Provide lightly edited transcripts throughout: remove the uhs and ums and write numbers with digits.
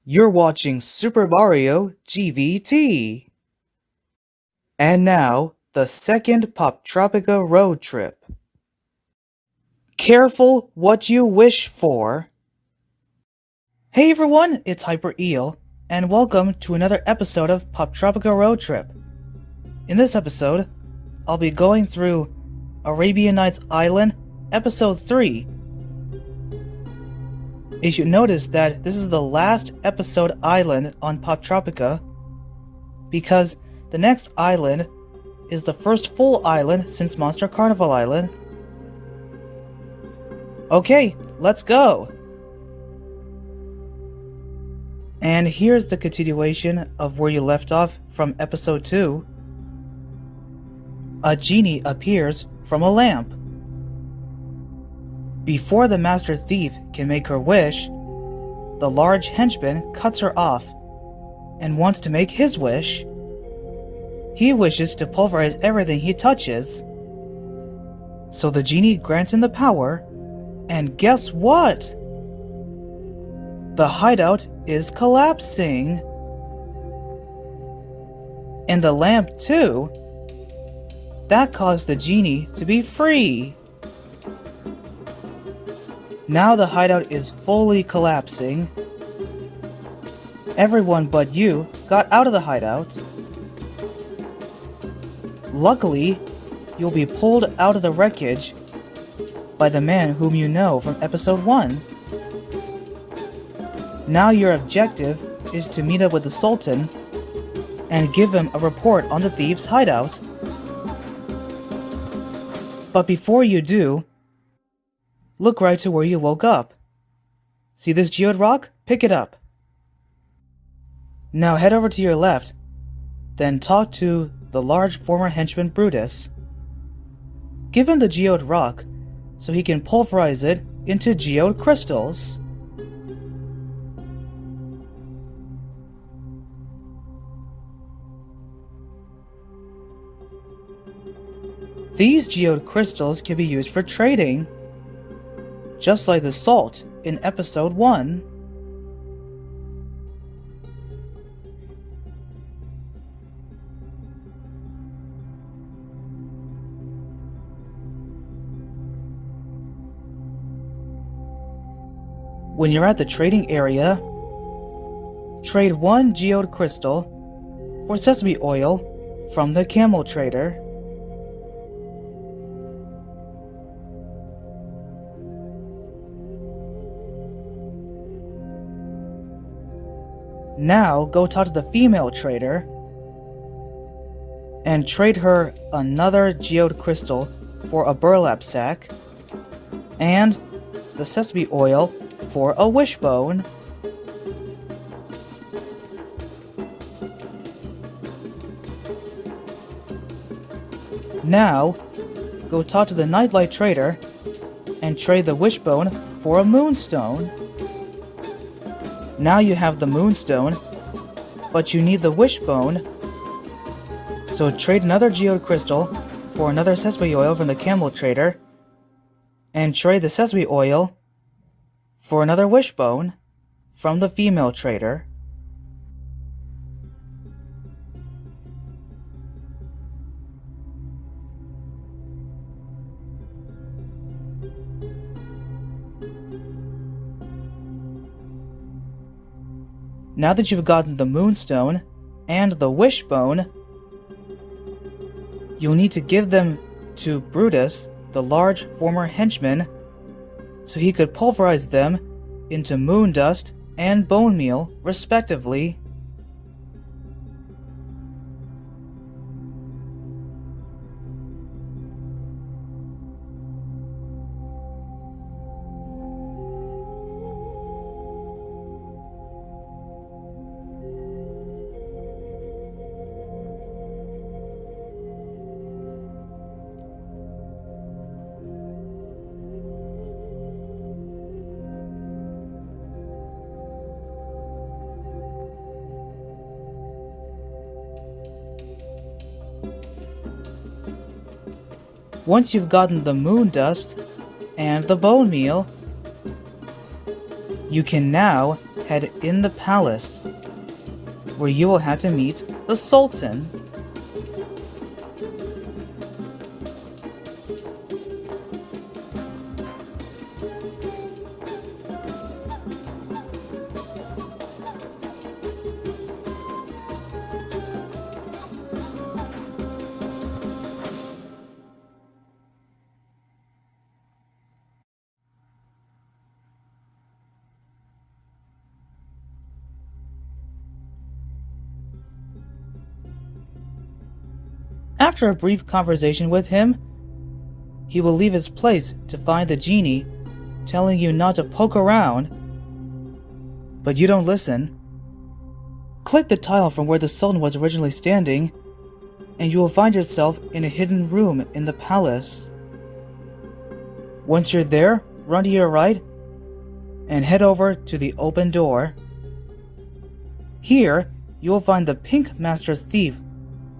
You're watching Super Mario GVT. And now, the second Poptropica road trip. Careful what you wish for. Hey everyone, it's Hyper Eel, and welcome to another episode of Poptropica Road Trip. In this episode, I'll be going through Arabian Nights Island, Episode 3. You should notice that this is the last episode island on Poptropica, because the next island is the first full island since Monster Carnival Island. Okay, let's go! And here's the continuation of where you left off from episode 2. A genie appears from a lamp. Before the master thief can make her wish, the large henchman cuts her off and wants to make his wish. He wishes to pulverize everything he touches. So the genie grants him the power, and guess what? The hideout is collapsing. And the lamp too. That caused the genie to be free. Now the hideout is fully collapsing. Everyone but you got out of the hideout. Luckily, you'll be pulled out of the wreckage by the man whom you know from episode 1. Now your objective is to meet up with the Sultan and give him a report on the thieves' hideout. But before you do, look right to where you woke up. See this geode rock? Pick it up. Now head over to your left, then talk to the large former henchman Brutus. Give him the geode rock so he can pulverize it into geode crystals. These geode crystals can be used for trading, just like the salt in episode 1. When you're at the trading area, trade 1 geode crystal for sesame oil from the camel trader. Now go talk to the female trader and trade her another geode crystal for a burlap sack and the sesame oil for a wishbone. Now go talk to the nightlight trader and trade the wishbone for a moonstone. Now you have the moonstone, but you need the wishbone, so trade another geode crystal for another sesame oil from the camel trader, and trade the sesame oil for another wishbone from the female trader. Now that you've gotten the moonstone and the wishbone, you'll need to give them to Brutus, the large former henchman, so he could pulverize them into moon dust and bone meal, respectively. Once you've gotten the moon dust and the bone meal, you can now head in the palace, where you will have to meet the Sultan. After a brief conversation with him, he will leave his place to find the genie, telling you not to poke around, but you don't listen. Click the tile from where the Sultan was originally standing, and you will find yourself in a hidden room in the palace. Once you're there, run to your right and head over to the open door. Here, you will find the Pink Master Thief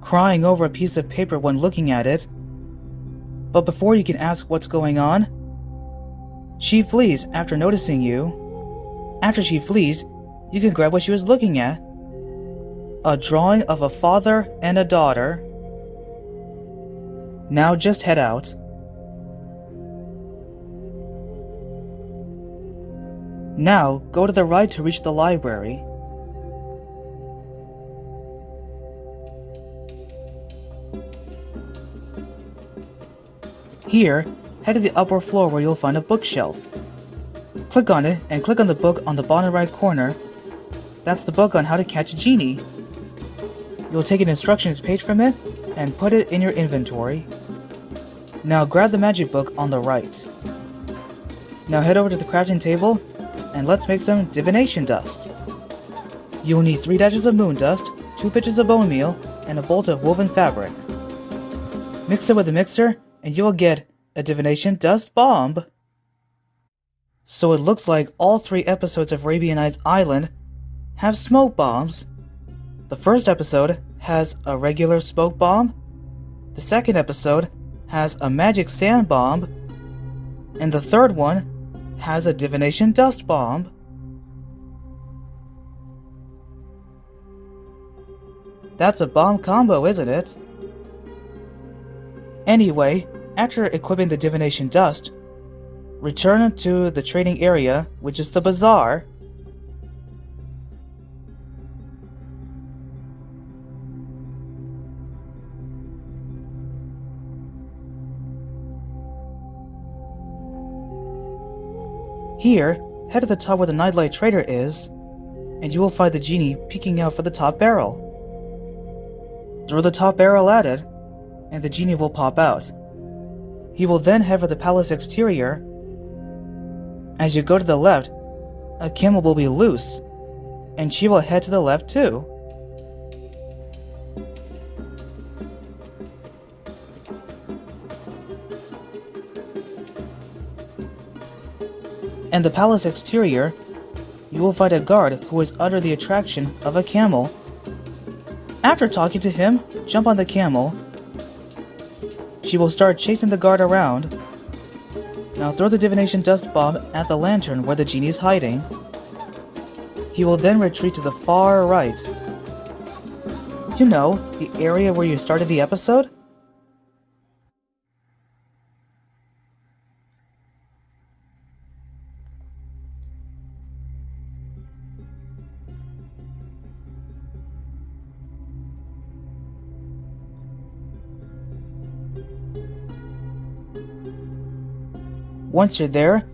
crying over a piece of paper when looking at it. But before you can ask what's going on, she flees after noticing you. After she flees, you can grab what she was looking at. A drawing of a father and a daughter. Now just head out. Now go to the right to reach the library. Here, head to the upper floor where you'll find a bookshelf. Click on it and click on the book on the bottom right corner. That's the book on how to catch a genie. You'll take an instructions page from it and put it in your inventory. Now grab the magic book on the right. Now head over to the crafting table and let's make some divination dust. You will need 3 dashes of moon dust, 2 pitchers of bone meal, and a bolt of woven fabric. Mix it with the mixer and you will get a divination dust bomb. So it looks like all 3 episodes of Arabian Nights Island have smoke bombs. The first episode has a regular smoke bomb, the second episode has a magic sand bomb, and the third one has a divination dust bomb. That's a bomb combo, isn't it? Anyway, after equipping the divination dust, return to the trading area, which is the bazaar. Here, head to the top where the nightlight trader is, and you will find the genie peeking out for the top barrel. Throw the top barrel at it, and the genie will pop out. He will then head for the palace exterior. As you go to the left, a camel will be loose, and she will head to the left too. In the palace exterior, you will find a guard who is under the attraction of a camel. After talking to him, jump on the camel. She will start chasing the guard around. Now throw the divination dust bomb at the lantern where the genie is hiding. He will then retreat to the far right. You know, the area where you started the episode? Once you're there,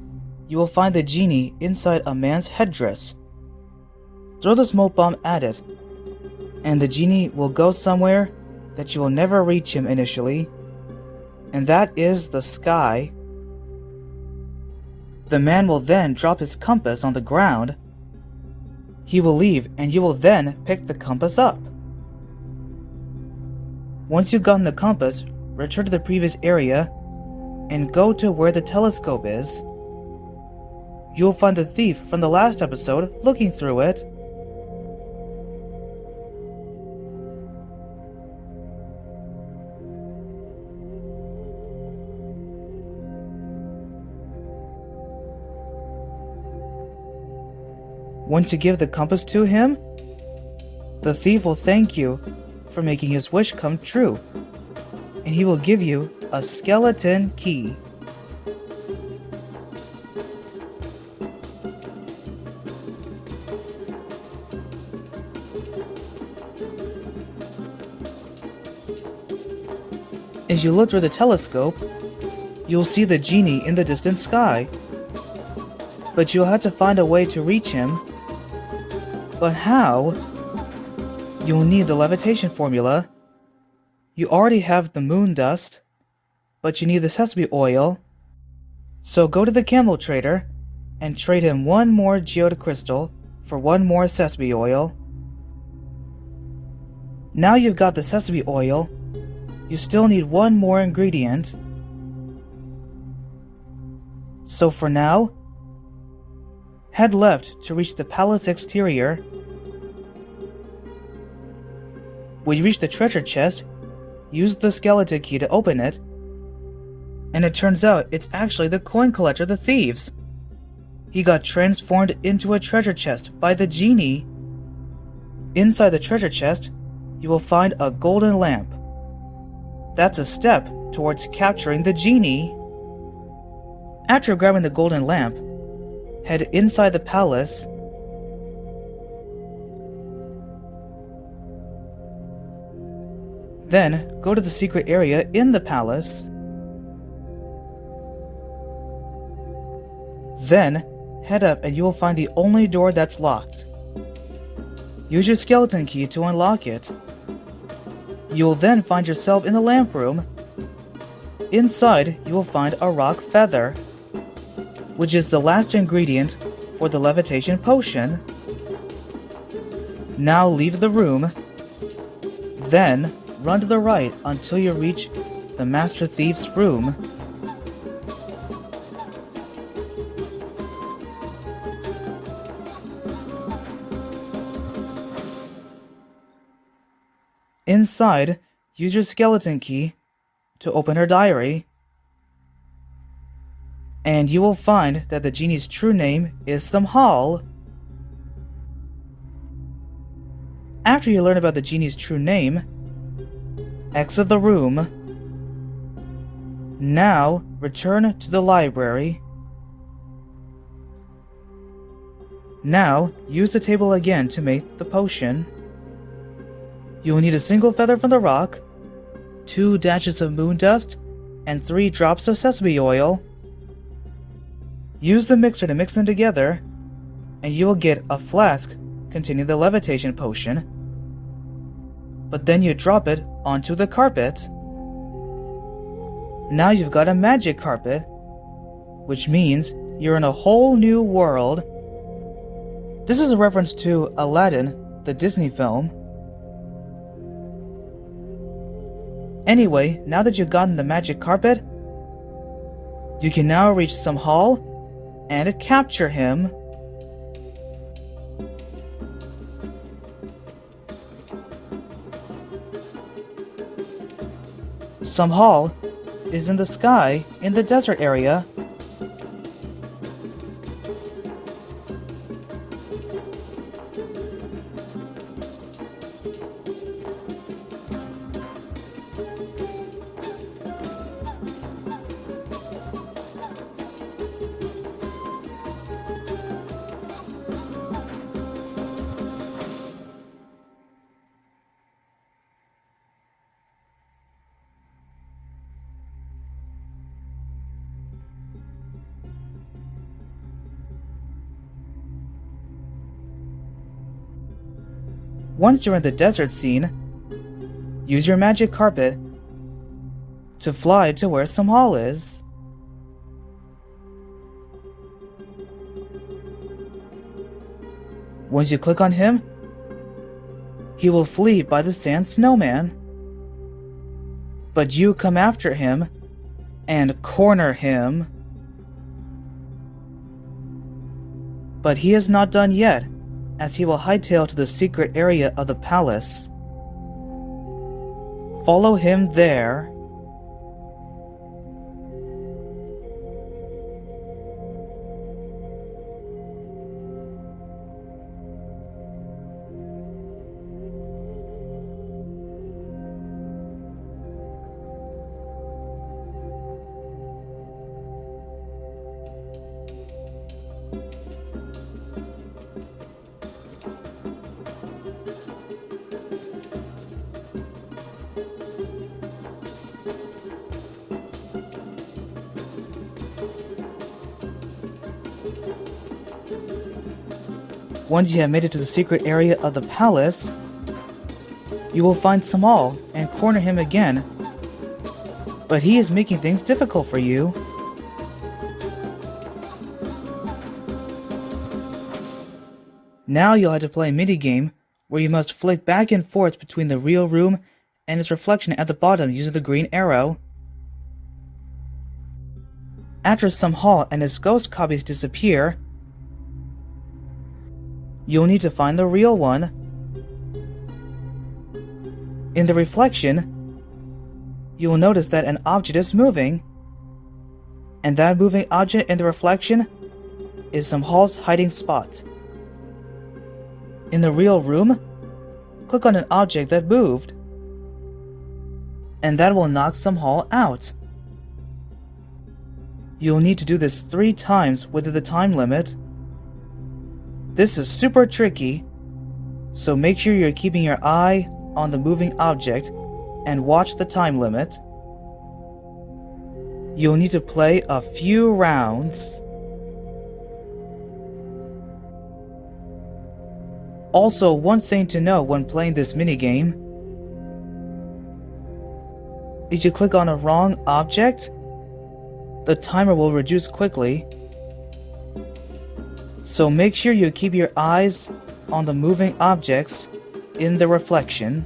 you will find the genie inside a man's headdress. Throw the smoke bomb at it, and the genie will go somewhere that you will never reach him initially, and that is the sky. The man will then drop his compass on the ground. He will leave, and you will then pick the compass up. Once you've gotten the compass, return to the previous area and go to where the telescope is. You'll find the thief from the last episode looking through it. Once you give the compass to him, the thief will thank you for making his wish come true, and he will give you a skeleton key. As you look through the telescope, you'll see the genie in the distant sky. But you'll have to find a way to reach him. But how? You'll need the levitation formula. You already have the moon dust, but you need the sesame oil. So go to the camel trader and trade him one more geode crystal for one more sesame oil. Now you've got the sesame oil, you still need one more ingredient. So for now, head left to reach the palace exterior. When you reach the treasure chest, use the skeleton key to open it, and it turns out it's actually the coin collector of the thieves. He got transformed into a treasure chest by the genie. Inside the treasure chest, you will find a golden lamp. That's a step towards capturing the genie. After grabbing the golden lamp, head inside the palace. Then go to the secret area in the palace. Then head up and you will find the only door that's locked. Use your skeleton key to unlock it. You will then find yourself in the lamp room. Inside, you will find a rock feather, which is the last ingredient for the levitation potion. Now leave the room. Then run to the right until you reach the Master Thief's room. Inside, use your skeleton key to open her diary, and you will find that the genie's true name is Samhal. After you learn about the genie's true name, exit the room. Now, return to the library. Now, use the table again to make the potion. You will need a single feather from the rock, 2 dashes of moon dust, and 3 drops of sesame oil. Use the mixer to mix them together, and you will get a flask containing the levitation potion. But then you drop it onto the carpet. Now you've got a magic carpet, which means you're in a whole new world. This is a reference to Aladdin, the Disney film. Anyway, now that you've gotten the magic carpet, you can now reach Samhal and capture him. Samhal is in the sky in the desert area. Once you're in the desert scene, use your magic carpet to fly to where Samhal is. Once you click on him, he will flee by the sand snowman. But you come after him and corner him. But he is not done yet, as he will hightail to the secret area of the palace. Follow him there. Once you have made it to the secret area of the palace, you will find Samal and corner him again, but he is making things difficult for you. Now you'll have to play a minigame where you must flick back and forth between the real room and its reflection at the bottom using the green arrow. After Samal and his ghost copies disappear, you'll need to find the real one. In the reflection, you will notice that an object is moving, and that moving object in the reflection is Samal's hiding spot. In the real room, click on an object that moved, and that will knock Samal out. You'll need to do this 3 times within the time limit. This is super tricky, so make sure you're keeping your eye on the moving object and watch the time limit. You'll need to play a few rounds. Also, one thing to know when playing this minigame: if you click on a wrong object, the timer will reduce quickly. So make sure you keep your eyes on the moving objects in the reflection.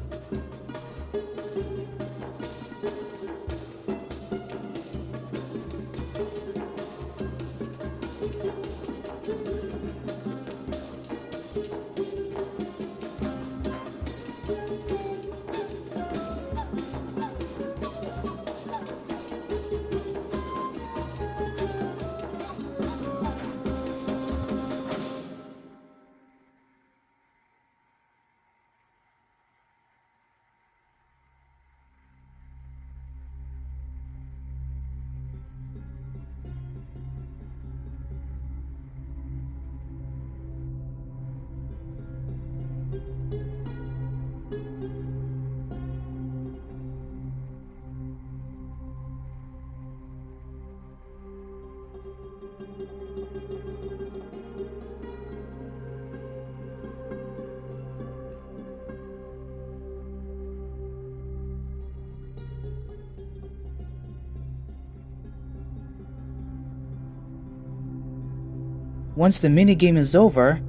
Once the minigame is over,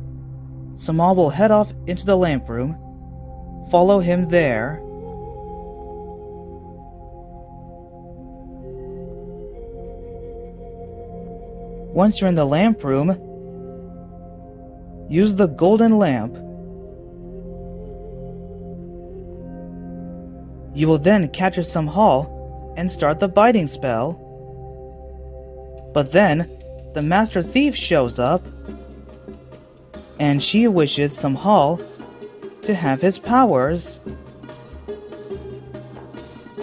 Samal will head off into the lamp room. Follow him there. Once you're in the lamp room, use the golden lamp. You will then capture Samal and start the biting spell. But then, the Master Thief shows up, and she wishes Samal to have his powers.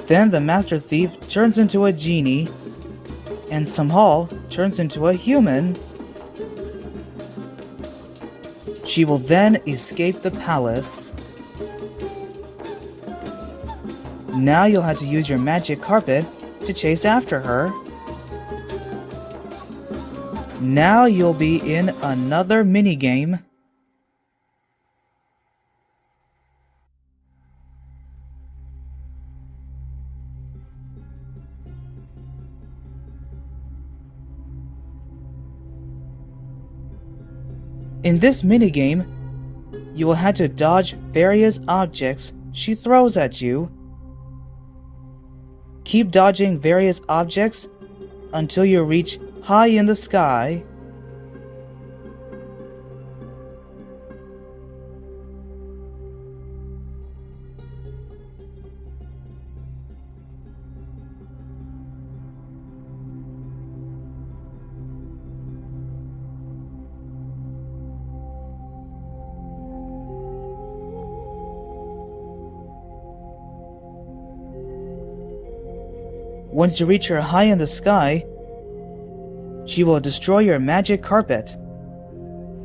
Then the Master Thief turns into a genie, and Samal turns into a human. She will then escape the palace. Now you'll have to use your magic carpet to chase after her. Now you'll be in another minigame. In this minigame, you will have to dodge various objects she throws at you. Keep dodging various objects until you reach high in the sky. Once you reach her high in the sky, she will destroy your magic carpet,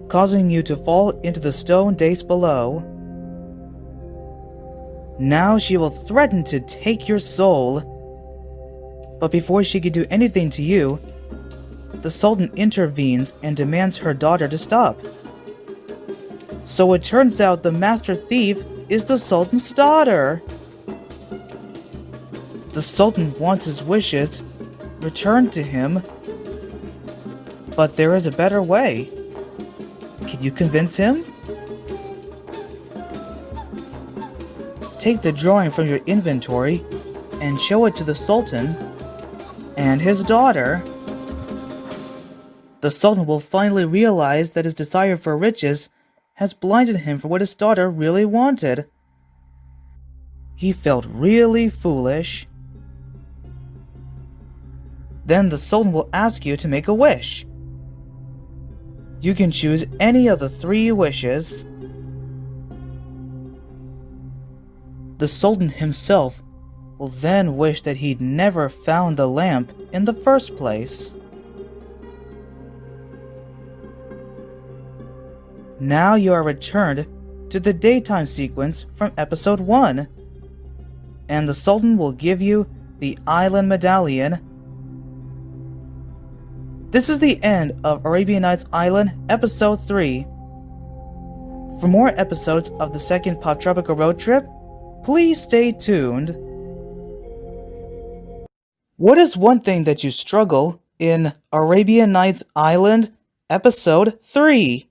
causing you to fall into the stone dace below. Now she will threaten to take your soul. But before she can do anything to you, the Sultan intervenes and demands her daughter to stop. So it turns out the master thief is the Sultan's daughter. The Sultan wants his wishes returned to him, but there is a better way. Can you convince him? Take the drawing from your inventory and show it to the Sultan and his daughter. The Sultan will finally realize that his desire for riches has blinded him for what his daughter really wanted. He felt really foolish. Then the Sultan will ask you to make a wish. You can choose any of the 3 wishes. The Sultan himself will then wish that he'd never found the lamp in the first place. Now you are returned to the daytime sequence from episode 1, and the Sultan will give you the island medallion. This is the end of Arabian Nights Island episode 3. For more episodes of the second Poptropica road trip, please stay tuned. What is one thing that you struggle in Arabian Nights Island episode 3?